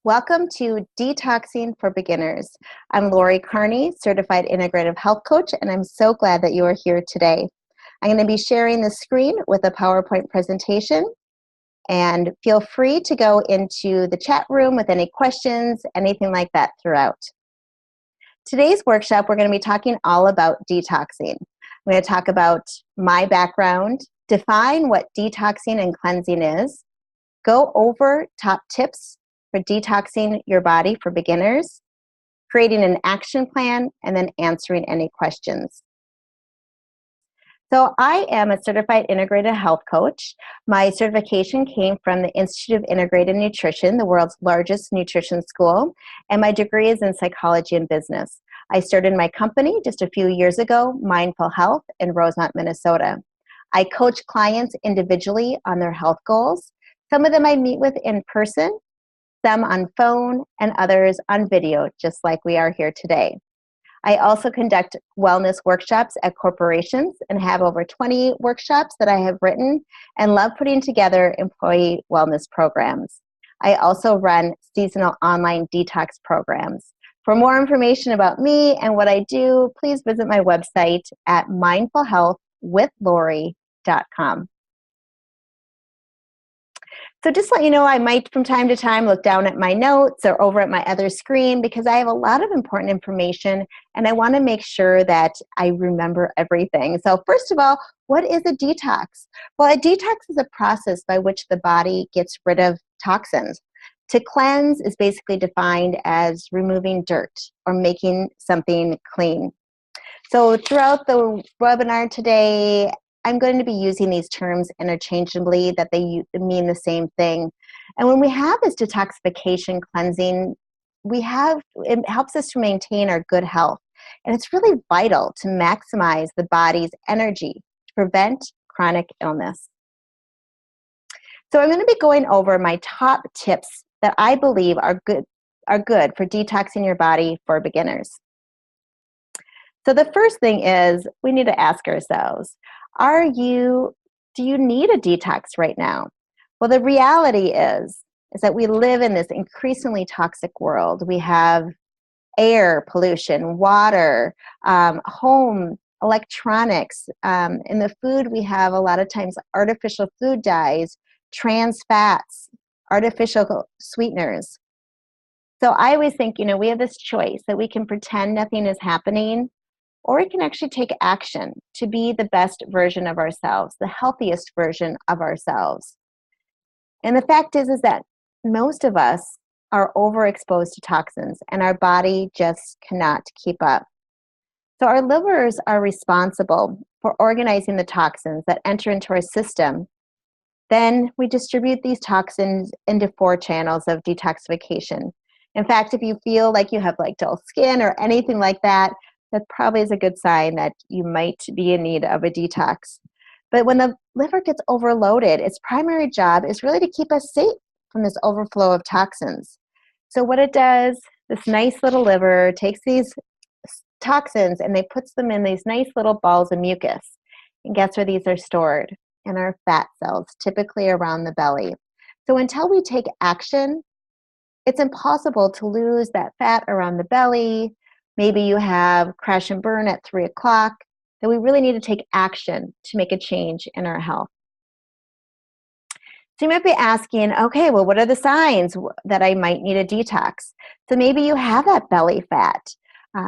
Welcome to Detoxing for Beginners. I'm Lori Kearney, Certified Integrative Health Coach, and I'm so glad that you are here today. I'm going to be sharing the screen with a PowerPoint presentation, and feel free to go into the chat room with any questions, anything like that throughout. Today's workshop, we're going to be talking all about detoxing. I'm going to talk about my background, define what detoxing and cleansing is, go over top tips for detoxing your body for beginners, creating an action plan, and then answering any questions. So I am a certified integrative health coach. My certification came from the Institute of Integrative Nutrition, the world's largest nutrition school, and my degree is in psychology and business. I started my company just a few years ago, Mindful Health, in Rosemont, Minnesota. I coach clients individually on their health goals. Some of them I meet with in person, some on phone, and others on video, just like we are here today. I also conduct wellness workshops at corporations and have over 20 workshops that I have written and love putting together employee wellness programs. I also run seasonal online detox programs. For more information about me and what I do, please visit my website at mindfulhealthwithlori.com. So just to let you know, I might from time to time look down at my notes or over at my other screen because I have a lot of important information and I want to make sure that I remember everything. So first of all, what is a detox? Well, a detox is a process by which the body gets rid of toxins. To cleanse is basically defined as removing dirt or making something clean. So throughout the webinar today, I'm going to be using these terms interchangeably, that they mean the same thing. And when we have this detoxification cleansing, it helps us to maintain our good health. And it's really vital to maximize the body's energy to prevent chronic illness. So I'm going to be going over my top tips that I believe are good for detoxing your body for beginners. So the first thing is we need to ask ourselves, do you need a detox right now? Well, the reality is that we live in this increasingly toxic world. We have air pollution, water, home electronics. In the food, we have a lot of times artificial food dyes, trans fats, artificial sweeteners. So I always think, we have this choice that we can pretend nothing is happening, or we can actually take action to be the best version of ourselves, the healthiest version of ourselves. And the fact is that most of us are overexposed to toxins and our body just cannot keep up. So our livers are responsible for organizing the toxins that enter into our system. Then we distribute these toxins into 4 channels of detoxification. In fact, if you feel like you have dull skin or anything like that, that probably is a good sign that you might be in need of a detox. But when the liver gets overloaded, its primary job is really to keep us safe from this overflow of toxins. So what it does, this nice little liver takes these toxins and they puts them in these nice little balls of mucus. And guess where these are stored? In our fat cells, typically around the belly. So until we take action, it's impossible to lose that fat around the belly. Maybe you have crash and burn at 3 o'clock, then we really need to take action to make a change in our health. So you might be asking, okay, well, what are the signs that I might need a detox? So maybe you have that belly fat.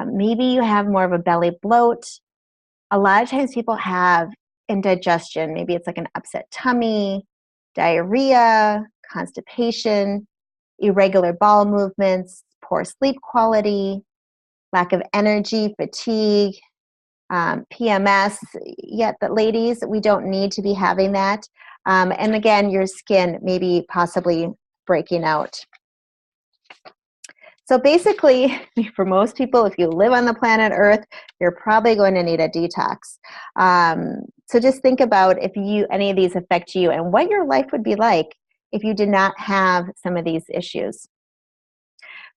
Maybe you have more of a belly bloat. A lot of times people have indigestion. Maybe it's like an upset tummy, diarrhea, constipation, irregular bowel movements, poor sleep quality, lack of energy, fatigue, PMS. Yet, the ladies, we don't need to be having that. And again, your skin maybe possibly breaking out. So basically, for most people, if you live on the planet Earth, you're probably going to need a detox. So just think about if any of these affect you and what your life would be like if you did not have some of these issues.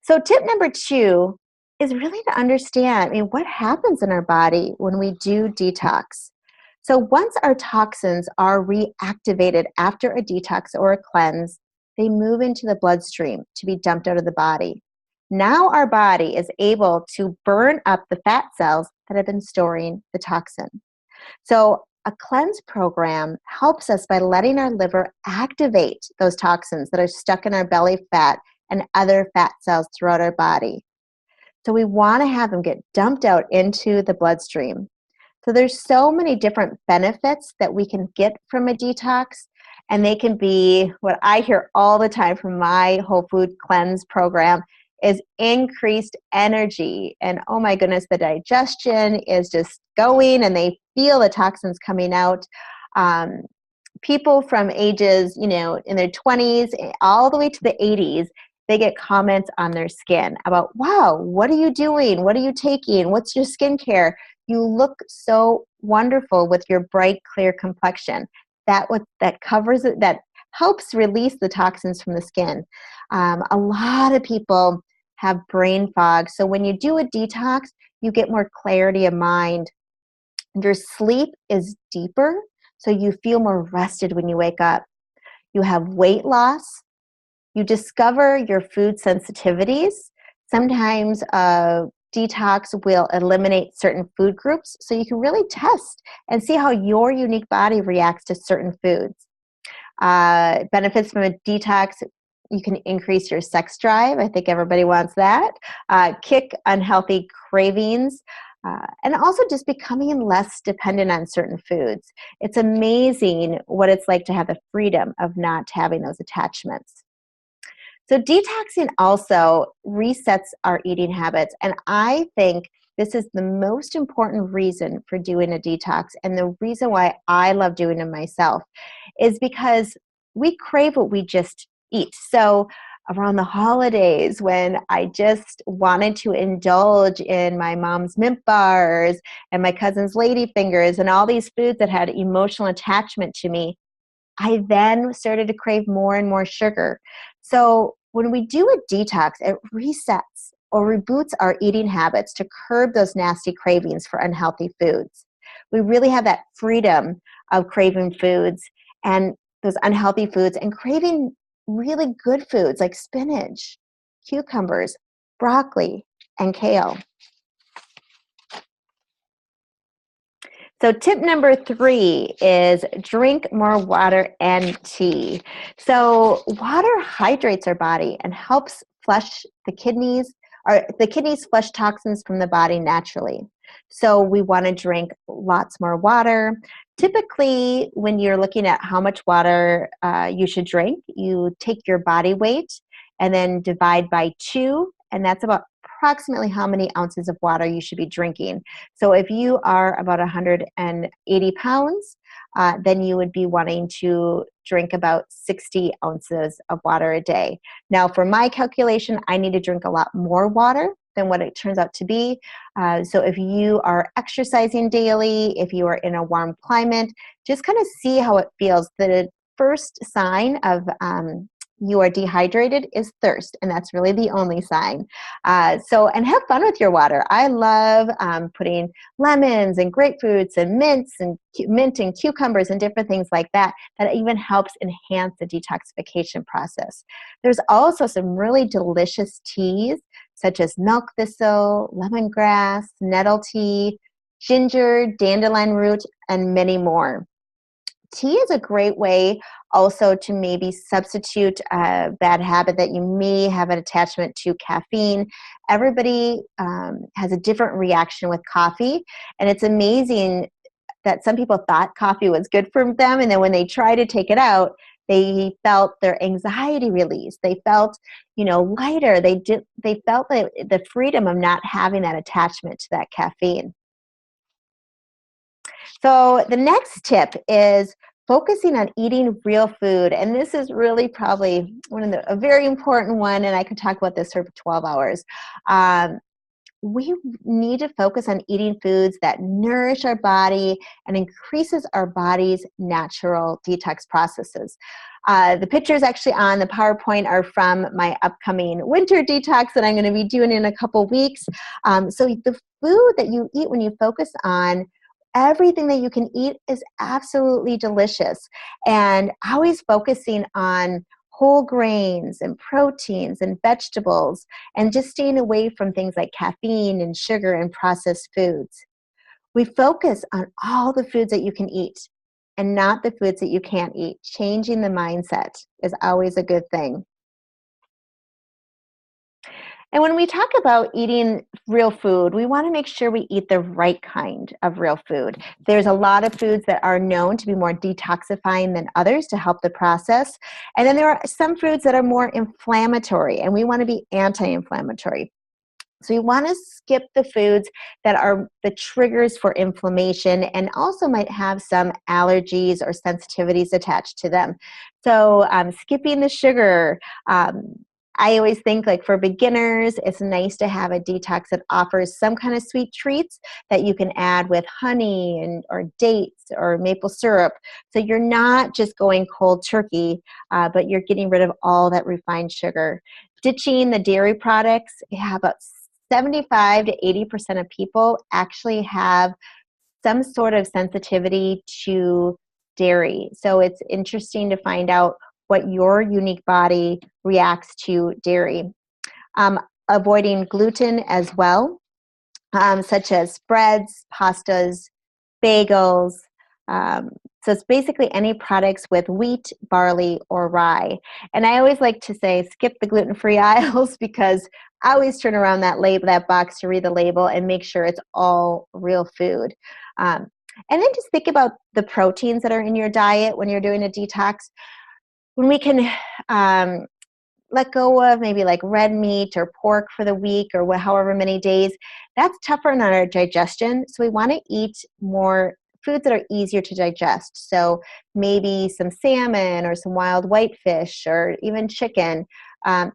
So tip number 2 is really to understand, what happens in our body when we do detox. So once our toxins are reactivated after a detox or a cleanse, they move into the bloodstream to be dumped out of the body. Now our body is able to burn up the fat cells that have been storing the toxin. So a cleanse program helps us by letting our liver activate those toxins that are stuck in our belly fat and other fat cells throughout our body. So we want to have them get dumped out into the bloodstream. So there's so many different benefits that we can get from a detox, and they can be what I hear all the time from my whole food cleanse program is increased energy. And oh my goodness, the digestion is just going and they feel the toxins coming out. People from ages, in their 20s all the way to the 80s, they get comments on their skin about, wow, what are you doing? What are you taking? What's your skincare? You look so wonderful with your bright, clear complexion. That covers it, that helps release the toxins from the skin. A lot of people have brain fog. So when you do a detox, you get more clarity of mind. Your sleep is deeper, so you feel more rested when you wake up. You have weight loss. You discover your food sensitivities. Sometimes detox will eliminate certain food groups, so you can really test and see how your unique body reacts to certain foods. Benefits from a detox: you can increase your sex drive. I think everybody wants that. Kick unhealthy cravings. And also just becoming less dependent on certain foods. It's amazing what it's like to have the freedom of not having those attachments. So detoxing also resets our eating habits. And I think this is the most important reason for doing a detox, and the reason why I love doing it myself is because we crave what we just eat. So around the holidays, when I just wanted to indulge in my mom's mint bars and my cousin's ladyfingers and all these foods that had emotional attachment to me, I then started to crave more and more sugar. So when we do a detox, it resets or reboots our eating habits to curb those nasty cravings for unhealthy foods. We really have that freedom of craving foods and those unhealthy foods and craving really good foods like spinach, cucumbers, broccoli, and kale. So tip number 3 is drink more water and tea. So water hydrates our body and helps flush the kidneys, or the kidneys flush toxins from the body naturally. So we want to drink lots more water. Typically, when you're looking at how much water you should drink, you take your body weight and then divide by 2, and that's about approximately how many ounces of water you should be drinking. So if you are about 180 pounds, then you would be wanting to drink about 60 ounces of water a day. Now, for my calculation, I need to drink a lot more water than what it turns out to be. So if you are exercising daily, if you are in a warm climate, just kind of see how it feels. The first sign of you are dehydrated is thirst, and that's really the only sign. And have fun with your water. I love putting lemons and grapefruits and mint and cucumbers and different things like that. That even helps enhance the detoxification process. There's also some really delicious teas, such as milk thistle, lemongrass, nettle tea, ginger, dandelion root, and many more. Tea is a great way also to maybe substitute a bad habit that you may have an attachment to caffeine. Everybody has a different reaction with coffee, and it's amazing that some people thought coffee was good for them, and then when they try to take it out, they felt their anxiety release. They felt, lighter. They felt the freedom of not having that attachment to that caffeine. So the next tip is focusing on eating real food. And this is really probably a very important one, and I could talk about this for 12 hours. We need to focus on eating foods that nourish our body and increases our body's natural detox processes. The pictures actually on the PowerPoint are from my upcoming winter detox that I'm going to be doing in a couple weeks. So the food that you eat when you focus on everything that you can eat is absolutely delicious. And always focusing on whole grains and proteins and vegetables, and just staying away from things like caffeine and sugar and processed foods. We focus on all the foods that you can eat and not the foods that you can't eat. Changing the mindset is always a good thing. And when we talk about eating real food, we want to make sure we eat the right kind of real food. There's a lot of foods that are known to be more detoxifying than others to help the process. And then there are some foods that are more inflammatory, and we want to be anti-inflammatory. So you want to skip the foods that are the triggers for inflammation and also might have some allergies or sensitivities attached to them. So skipping the sugar. I always think, like, for beginners, it's nice to have a detox that offers some kind of sweet treats that you can add with honey or dates or maple syrup. So you're not just going cold turkey, but you're getting rid of all that refined sugar. Ditching the dairy products. About 75 to 80% of people actually have some sort of sensitivity to dairy. So it's interesting to find out what your unique body reacts to dairy. Avoiding gluten as well, such as breads, pastas, bagels. So it's basically any products with wheat, barley, or rye. And I always like to say skip the gluten-free aisles, because I always turn around that box to read the label and make sure it's all real food. And then just think about the proteins that are in your diet when you're doing a detox. When we can let go of maybe like red meat or pork for the week or however many days, that's tougher on our digestion. So we want to eat more foods that are easier to digest. So maybe some salmon or some wild whitefish or even chicken, and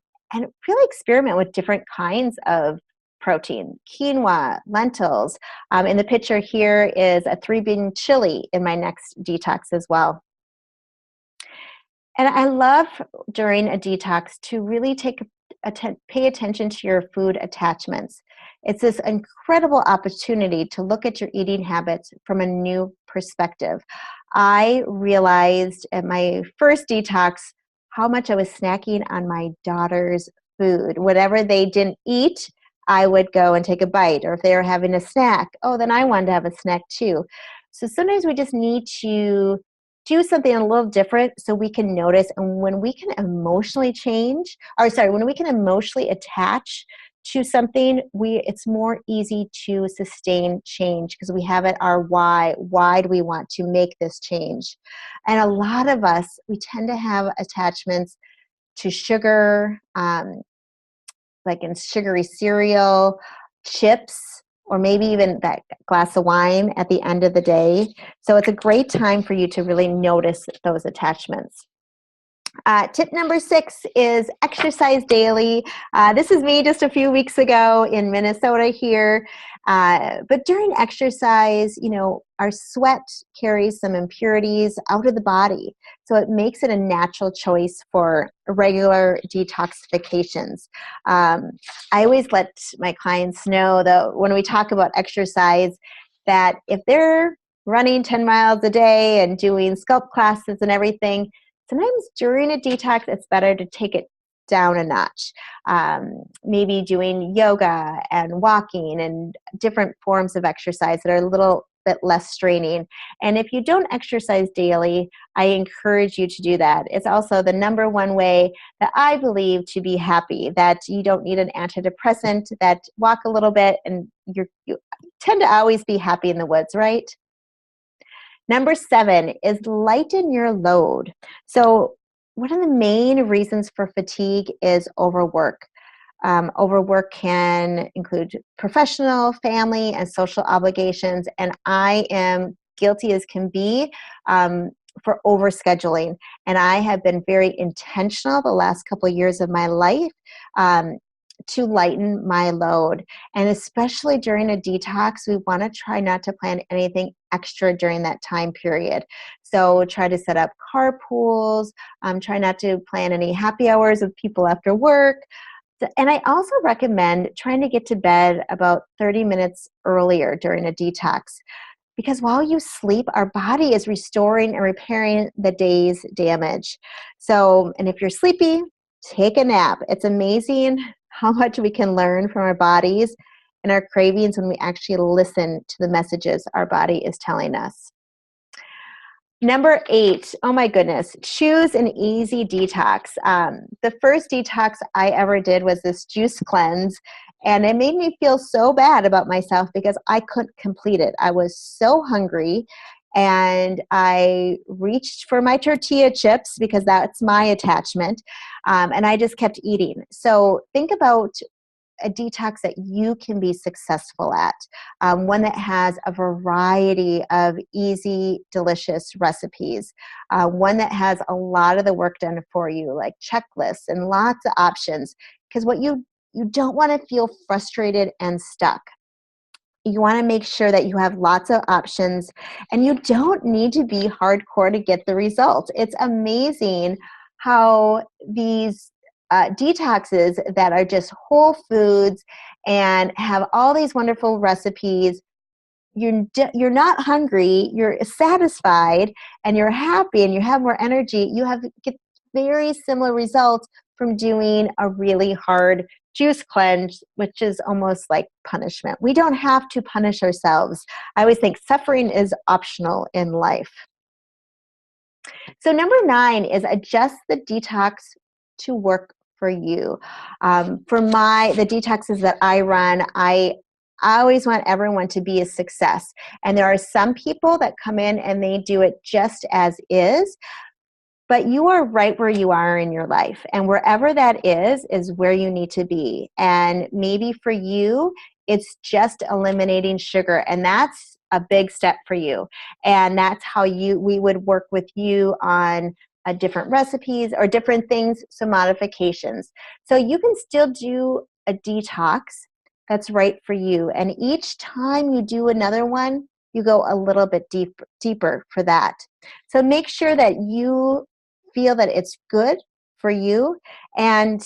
really experiment with different kinds of protein. Quinoa, lentils. In the picture here is a 3-bean chili in my next detox as well. And I love during a detox to really pay attention to your food attachments. It's this incredible opportunity to look at your eating habits from a new perspective. I realized at my first detox how much I was snacking on my daughter's food. Whatever they didn't eat, I would go and take a bite. Or if they were having a snack, then I wanted to have a snack too. So sometimes we just need to do something a little different so we can notice. And when we can emotionally when we can emotionally attach to something, it's more easy to sustain change because we have our why. Why do we want to make this change? And a lot of us, we tend to have attachments to sugar, like in sugary cereal, chips, or maybe even that glass of wine at the end of the day. So it's a great time for you to really notice those attachments. Tip number 6 is exercise daily. This is me just a few weeks ago in Minnesota here. But during exercise, our sweat carries some impurities out of the body. So it makes it a natural choice for regular detoxifications. I always let my clients know that when we talk about exercise, that if they're running 10 miles a day and doing sculpt classes and everything, sometimes during a detox, it's better to take it down a notch. Maybe doing yoga and walking and different forms of exercise that are a little bit less straining. And if you don't exercise daily, I encourage you to do that. It's also the number one way that I believe to be happy, that you don't need an antidepressant, that walk a little bit and you tend to always be happy in the woods, right? Number 7 is lighten your load. So one of the main reasons for fatigue is overwork. Overwork can include professional, family, and social obligations, and I am guilty as can be for overscheduling. And I have been very intentional the last couple of years of my life to lighten my load. And especially during a detox, we want to try not to plan anything extra during that time period. So try to set up carpools, try not to plan any happy hours with people after work. And I also recommend trying to get to bed about 30 minutes earlier during a detox. because while you sleep, our body is restoring and repairing the day's damage. So, and if you're sleepy, take a nap. It's amazing how much we can learn from our bodies and our cravings when we actually listen to the messages our body is telling us. Number 8, oh my goodness, choose an easy detox. The first detox I ever did was this juice cleanse, and it made me feel so bad about myself because I couldn't complete it. I was so hungry, and I reached for my tortilla chips because that's my attachment, and I just kept eating. So think about a detox that you can be successful at, one that has a variety of easy, delicious recipes, one that has a lot of the work done for you, like checklists and lots of options, because what you don't want to feel frustrated and stuck. You want to make sure that you have lots of options, and you don't need to be hardcore to get the results. It's amazing how these detoxes that are just whole foods and have all these wonderful recipes, you're not hungry, you're satisfied, and you're happy, and you have more energy. You get very similar results from doing a really hard juice cleanse, which is almost like punishment. We don't have to punish ourselves. I always think suffering is optional in life. So number 9 is adjust the detox to work for you. For the detoxes that I run, I always want everyone to be a success. And there are some people that come in and they do it just as is, but you are right where you are in your life. And wherever that is where you need to be. And maybe for you, it's just eliminating sugar. And that's a big step for you. And that's how we would work with you on different recipes or different things, some modifications. So you can still do a detox that's right for you. And each time you do another one, you go a little bit deeper for that. So make sure that you feel that it's good for you, and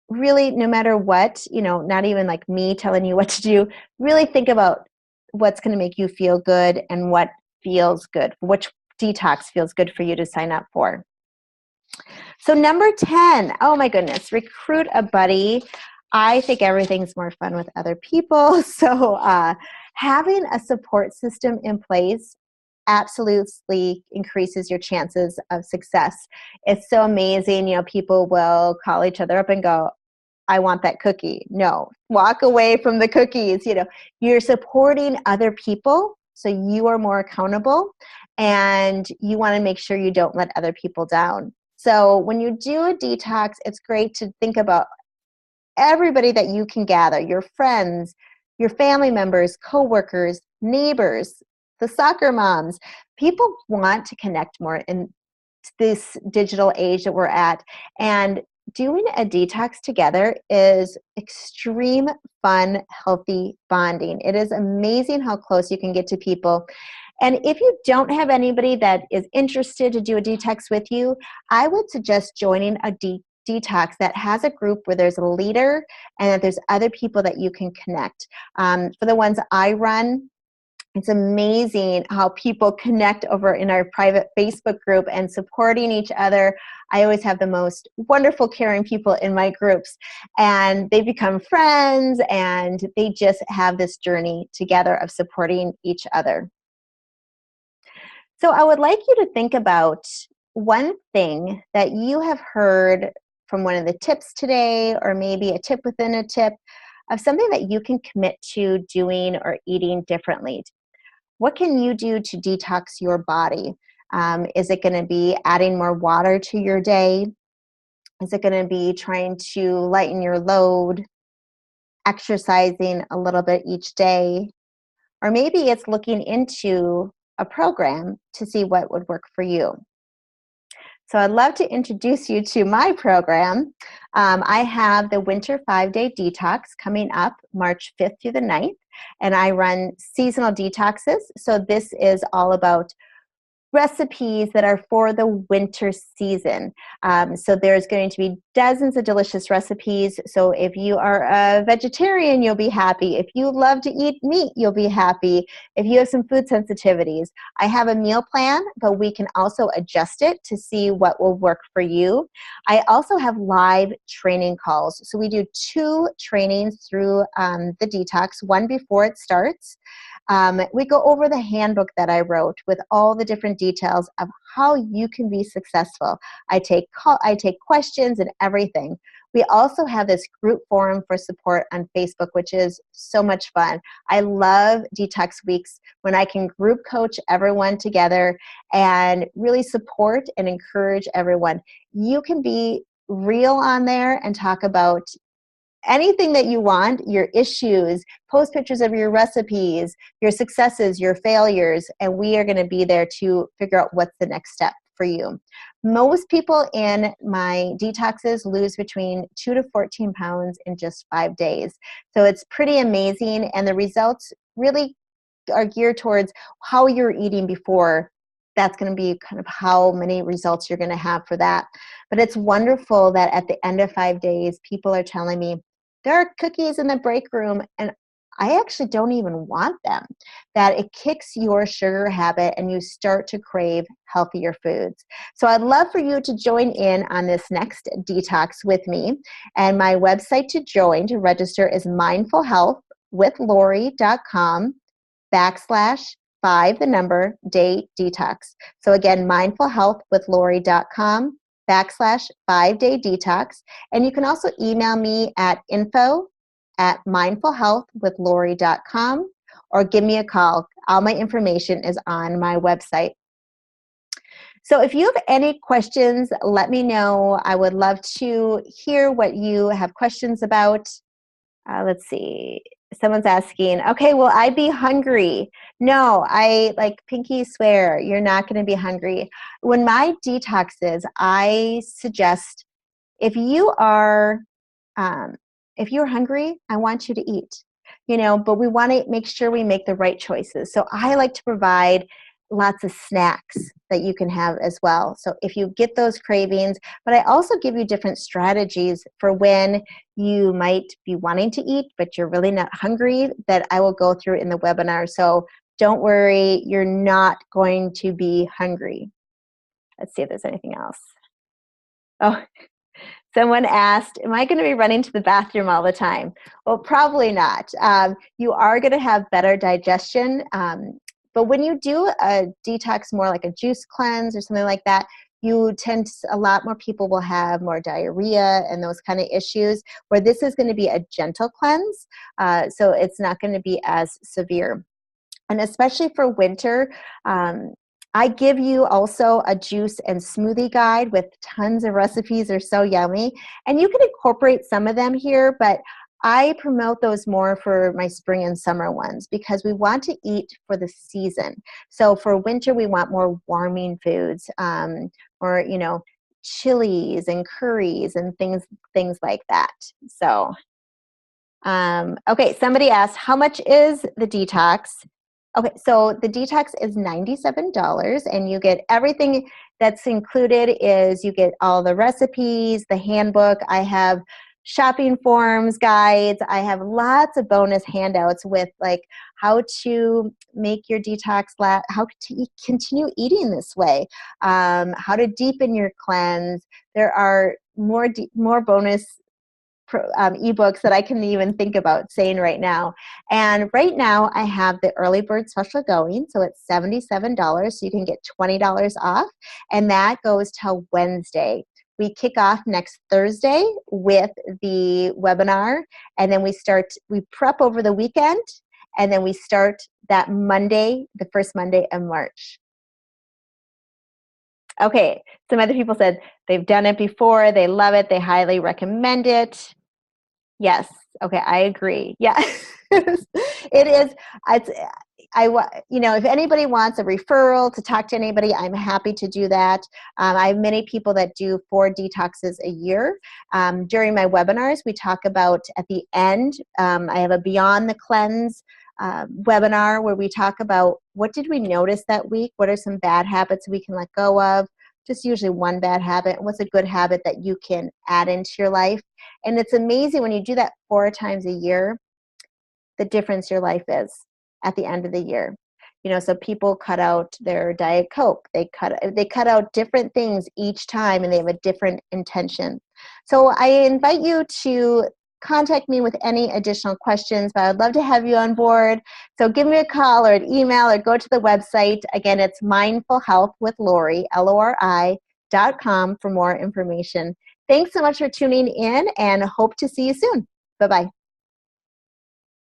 really, no matter what, not even like me telling you what to do, really think about what's going to make you feel good and what feels good, which detox feels good for you to sign up for. So number 10, oh my goodness, recruit a buddy. I think everything's more fun with other people. So having a support system in place absolutely increases your chances of success. It's so amazing. People will call each other up and go, I want that cookie. No, walk away from the cookies. You're supporting other people, so you are more accountable, and you want to make sure you don't let other people down. So when you do a detox, it's great to think about everybody that you can gather, your friends, your family members, coworkers, neighbors, the soccer moms. People want to connect more in this digital age that we're at. And doing a detox together is extreme fun, healthy bonding. It is amazing how close you can get to people. And if you don't have anybody that is interested to do a detox with you, I would suggest joining a detox that has a group where there's a leader and that there's other people that you can connect. For the ones I run, it's amazing how people connect over in our private Facebook group and supporting each other. I always have the most wonderful, caring people in my groups, and they become friends, and they just have this journey together of supporting each other. So I would like you to think about one thing that you have heard from one of the tips today, or maybe a tip within a tip, of something that you can commit to doing or eating differently. What can you do to detox your body? Is it going to be adding more water to your day? Is it going to be trying to lighten your load, exercising a little bit each day? Or maybe it's looking into a program to see what would work for you. So I'd love to introduce you to my program. I have the Winter 5-Day Detox coming up March 5th through the 9th, and I run seasonal detoxes. So this is all about recipes that are for the winter season. So there's going to be dozens of delicious recipes. So if you are a vegetarian, you'll be happy. If you love to eat meat, you'll be happy. If you have some food sensitivities, I have a meal plan, but we can also adjust it to see what will work for you. I also have live training calls. So we do 2 trainings through the detox, one before it starts. We go over the handbook that I wrote with all the different details of how you can be successful. I take questions and everything. We also have this group forum for support on Facebook, which is so much fun. I love Detox Weeks when I can group coach everyone together and really support and encourage everyone. You can be real on there and talk about anything that you want, your issues, post pictures of your recipes, your successes, your failures, and we are going to be there to figure out what's the next step for you. Most people in my detoxes lose between 2 to 14 pounds in just 5 days. So it's pretty amazing, and the results really are geared towards how you're eating before. That's going to be kind of how many results you're going to have for that. But it's wonderful that at the end of 5 days, people are telling me, there are cookies in the break room, and I actually don't even want them. That it kicks your sugar habit and you start to crave healthier foods. So I'd love for you to join in on this next detox with me. And my website to join, to register, is mindfulhealthwithlori.com/5 the number day detox. So again, mindfulhealthwithlori.com/5 day detox. And you can also email me at info@mindfulhealthwithlori.com or give me a call. All my information is on my website. So if you have any questions, let me know. I would love to hear what you have questions about. Let's see. Someone's asking, okay, will I be hungry? No, I like Pinky swear you're not going to be hungry. When my detoxes, I suggest if you are hungry, I want you to eat, but we want to make sure we make the right choices. So I like to provide lots of snacks that you can have as well. So if you get those cravings, but I also give you different strategies for when you might be wanting to eat, but you're really not hungry, that I will go through in the webinar. So don't worry, you're not going to be hungry. Let's see if there's anything else. Oh, someone asked, am I going to be running to the bathroom all the time? Well, probably not. You are going to have better digestion. But when you do a detox, more like a juice cleanse or something like that, a lot more people will have more diarrhea and those kind of issues, where this is going to be a gentle cleanse. So it's not going to be as severe. And especially for winter, I give you also a juice and smoothie guide with tons of recipes. They're so yummy. And you can incorporate some of them here, but I promote those more for my spring and summer ones because we want to eat for the season. So for winter, we want more warming foods, or, chilies and curries and things like that. So, okay, somebody asked, how much is the detox? Okay, so the detox is $97, and you get everything that's included. Is you get all the recipes, the handbook. I have shopping forms, guides. I have lots of bonus handouts with like how to make your detox how to continue eating this way, how to deepen your cleanse. There are more bonus ebooks that I can even think about saying right now. And right now I have the early bird special going, so it's $77, so you can get $20 off, and that goes till Wednesday. We kick off next Thursday with the webinar, and then we prep over the weekend, and then we start that Monday, the first Monday of March. Okay, some other people said they've done it before, they love it, they highly recommend it. Yes. Okay, I agree. Yeah, it is. If anybody wants a referral to talk to anybody, I'm happy to do that. I have many people that do 4 detoxes a year. During my webinars, we talk about at the end, I have a Beyond the Cleanse webinar where we talk about what did we notice that week, what are some bad habits we can let go of, just usually one bad habit, what's a good habit that you can add into your life. And it's amazing when you do that 4 times a year, the difference your life is at the end of the year. You know, so people cut out their Diet Coke. They cut out different things each time, and they have a different intention. So I invite you to contact me with any additional questions, but I'd love to have you on board. So give me a call or an email or go to the website. Again, it's Mindful Health with Lori, LORI.com for more information. Thanks so much for tuning in, and hope to see you soon. Bye-bye.